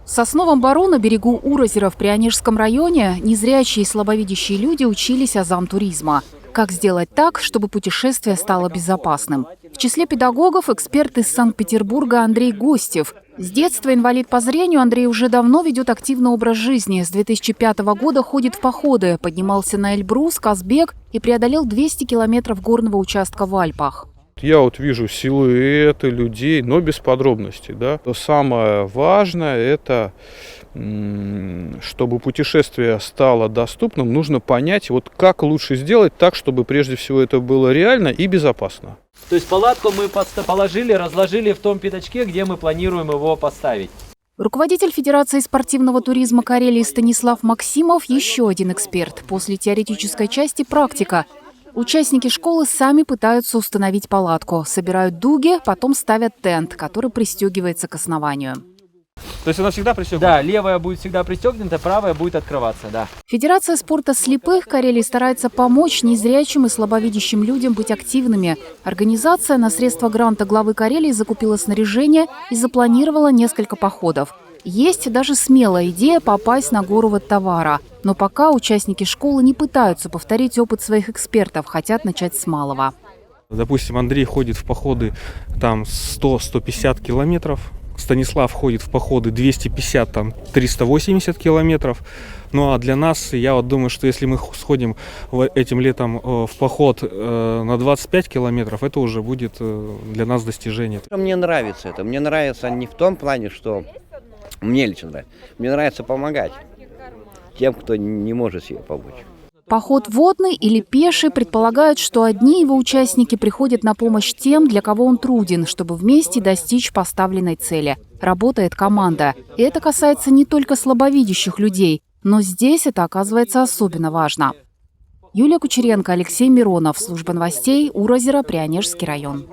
В Сосновом Бору на берегу Уразера в Прионежском районе незрячие и слабовидящие люди учились азам туризма. Как сделать так, чтобы путешествие стало безопасным? В числе педагогов эксперт из Санкт-Петербурга Андрей Гостев. С детства инвалид по зрению, Андрей уже давно ведет активный образ жизни. С 2005 года ходит в походы, поднимался на Эльбрус, Казбек и преодолел 200 километров горного участка в Альпах. Я вот вижу силуэты людей, но без подробностей. Да. То самое важное – это, чтобы путешествие стало доступным, нужно понять, вот как лучше сделать так, чтобы прежде всего это было реально и безопасно. То есть палатку мы положили, разложили в том пятачке, где мы планируем его поставить. Руководитель Федерации спортивного туризма Карелии Станислав Максимов – еще один эксперт. После теоретической части – практика. Участники школы сами пытаются установить палатку. Собирают дуги, потом ставят тент, который пристегивается к основанию. То есть она всегда пристегнута? Да, левая будет всегда пристегнута, правая будет открываться, да. Федерация спорта слепых Карелии старается помочь незрячим и слабовидящим людям быть активными. Организация на средства гранта главы Карелии закупила снаряжение и запланировала несколько походов. Есть даже смелая идея попасть на гору Ваттавара. Но пока участники школы не пытаются повторить опыт своих экспертов, хотят начать с малого. Допустим, Андрей ходит в походы там 100-150 километров. Станислав ходит в походы 250-380 километров. Ну а для нас, я вот думаю, что если мы сходим этим летом в поход на 25 километров, это уже будет для нас достижение. Мне нравится это. Мне нравится не в том плане, что мне лично нравится. Мне нравится помогать тем, кто не может себе помочь. Поход водный или пеший предполагают, что одни его участники приходят на помощь тем, для кого он труден, чтобы вместе достичь поставленной цели. Работает команда. И это касается не только слабовидящих людей, но здесь это оказывается особенно важно. Юлия Кучеренко, Алексей Миронов. Служба новостей. Уразера, Прионежский район.